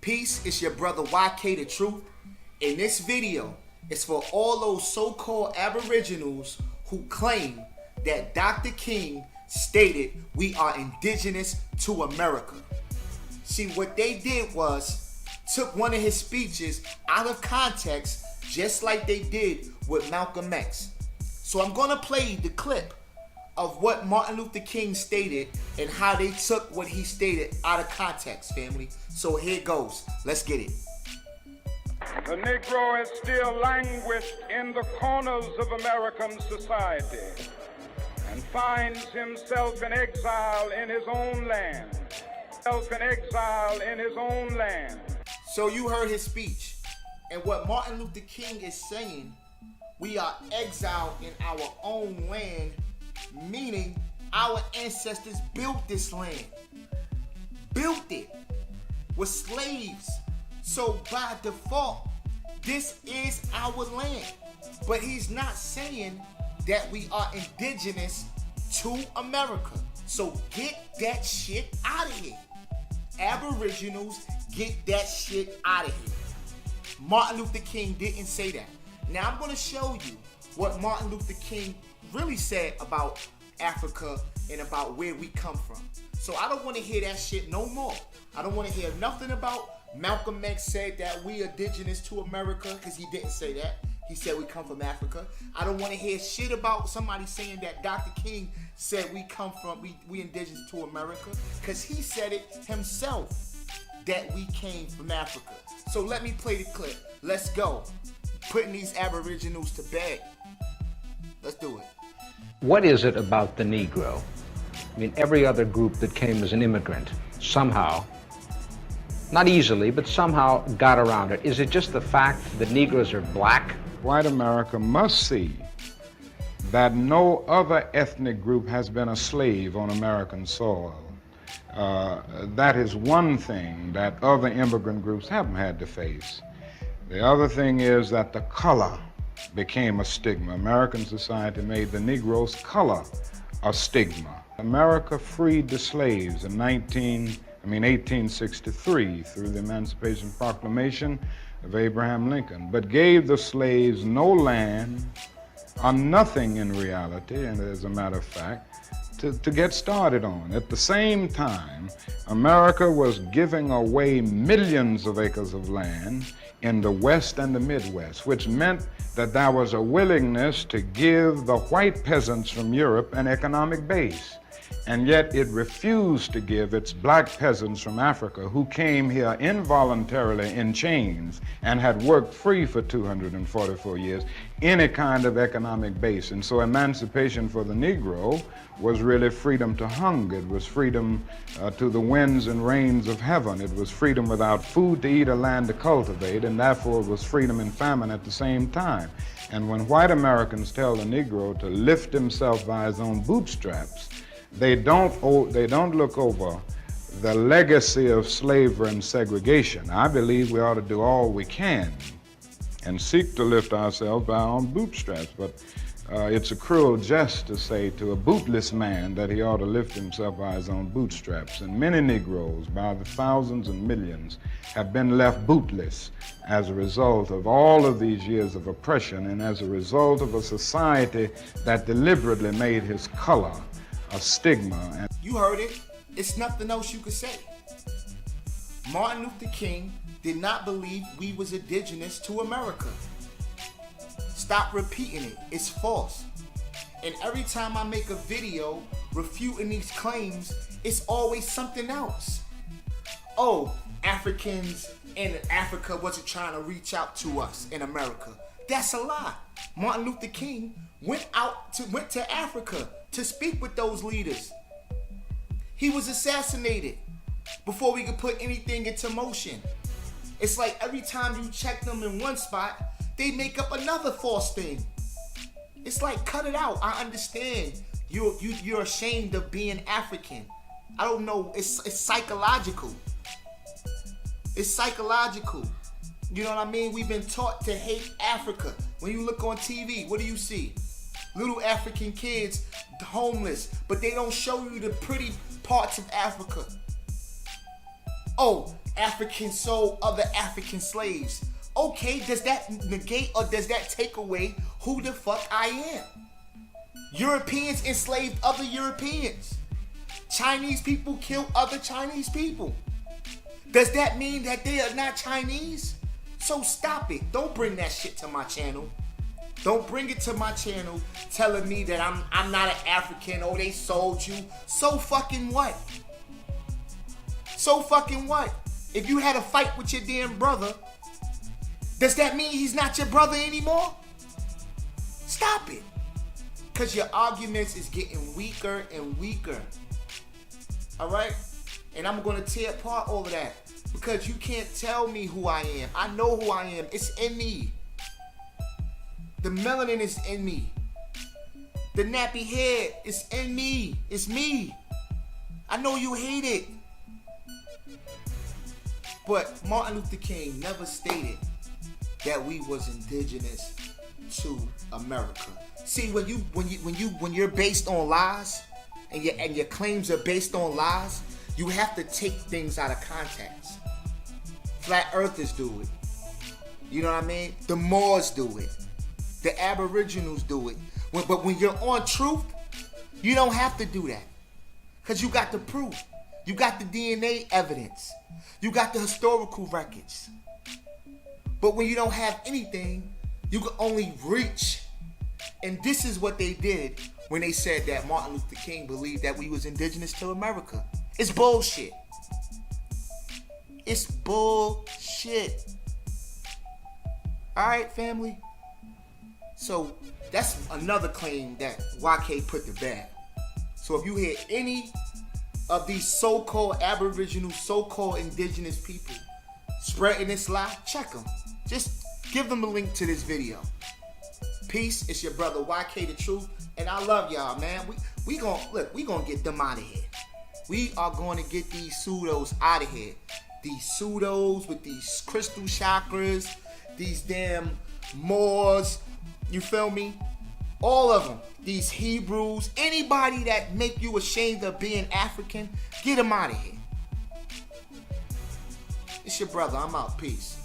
Peace, it's your brother YK the Truth. In this video, it's for all those so-called Aboriginals who claim that Dr. King stated we are indigenous to America. See, what they did was took one of his speeches out of context, just like they did with Malcolm X. So I'm gonna play the clip of what Martin Luther King stated and how they took what he stated out of context, family. So here it goes. Let's get it. The Negro is still languished in the corners of American society and finds himself in exile in his own land. So you heard his speech, and what Martin Luther King is saying, we are exiled in our own land, meaning our ancestors built this land. Built it with slaves. So by default, this is our land. But he's not saying that we are indigenous to America. So get that shit out of here. Aboriginals, get that shit out of here. Martin Luther King didn't say that. Now I'm going to show you what Martin Luther King really said about Africa and about where we come from. So I don't want to hear that shit no more. I don't want to hear nothing about Malcolm X said that we are indigenous to America, because he didn't say that. He said we come from Africa. I don't want to hear shit about somebody saying that Dr. King said we indigenous to America, because he said it himself that we came from Africa. So let me play the clip. Let's go. Putting these Aboriginals to bed. Let's do it. What is it about the Negro? I mean, every other group that came as an immigrant somehow, not easily, but somehow got around it. Is it just the fact that Negroes are black? White America must see that no other ethnic group has been a slave on American soil. That is one thing that other immigrant groups haven't had to face. The other thing is that the color became a stigma. American society made the Negro's color a stigma. America freed the slaves in 1863 through the Emancipation Proclamation of Abraham Lincoln, but gave the slaves no land or nothing in reality, and as a matter of fact, to get started on. At the same time, America was giving away millions of acres of land in the West and the Midwest, which meant that there was a willingness to give the white peasants from Europe an economic base. And yet it refused to give its black peasants from Africa, who came here involuntarily in chains and had worked free for 244 years, any kind of economic base. And so emancipation for the Negro was really freedom to hunger. It was freedom to the winds and rains of heaven. It was freedom without food to eat or land to cultivate, and therefore it was freedom and famine at the same time. And when white Americans tell the Negro to lift himself by his own bootstraps, they don't look over the legacy of slavery and segregation. I believe we ought to do all we can and seek to lift ourselves by our own bootstraps, but it's a cruel jest to say to a bootless man that he ought to lift himself by his own bootstraps. And many Negroes, by the thousands and millions, have been left bootless as a result of all of these years of oppression and as a result of a society that deliberately made his color a stigma. You heard it. It's nothing else you could say. Martin Luther King did not believe we was indigenous to America. Stop repeating it. It's false. And every time I make a video refuting these claims, it's always something else. Oh, Africans in Africa wasn't trying to reach out to us in America. That's a lie. Martin Luther King went to Africa to speak with those leaders. He was assassinated before we could put anything into motion. It's like every time you check them in one spot, they make up another false thing. It's like, cut it out. I understand you're ashamed of being African. I don't know. It's psychological. It's psychological. You know what I mean? We've been taught to hate Africa. When you look on TV, what do you see? Little African kids homeless, but they don't show you the pretty parts of Africa. Oh, Africans sold other African slaves. Okay, does that negate or does that take away who the fuck I am? Europeans enslaved other Europeans. Chinese people kill other Chinese people. Does that mean that they are not Chinese? So stop it. Don't bring that shit to my channel. Don't bring it to my channel telling me that I'm not an African. Oh, they sold you. So fucking what? So fucking what? If you had a fight with your damn brother, does that mean he's not your brother anymore? Stop it. Because your arguments is getting weaker and weaker. All right? And I'm going to tear apart all of that. Because you can't tell me who I am. I know who I am. It's in me. The melanin is in me. The nappy hair is in me. It's me. I know you hate it. But Martin Luther King never stated that we was indigenous to America. See, when you're based on lies and your claims are based on lies, you have to take things out of context. Flat earthers do it. You know what I mean? The Moors do it. The Aboriginals do it. But when you're on truth, you don't have to do that. Because you got the proof. You got the DNA evidence. You got the historical records. But when you don't have anything, you can only reach. And this is what they did when they said that Martin Luther King believed that we was indigenous to America. It's bullshit. It's bullshit. All right, family? So that's another claim that YK put to bed. So if you hear any of these so-called Aboriginal, so-called indigenous people spreading this lie, check them. Just give them a link to this video. Peace. It's your brother YK the Truth, and I love y'all, man. We gonna get them out of here. We are going to get these pseudos out of here. These pseudos with these crystal chakras, these damn Moors, you feel me? All of them. These Hebrews, anybody that make you ashamed of being African, get them out of here. It's your brother. I'm out. Peace.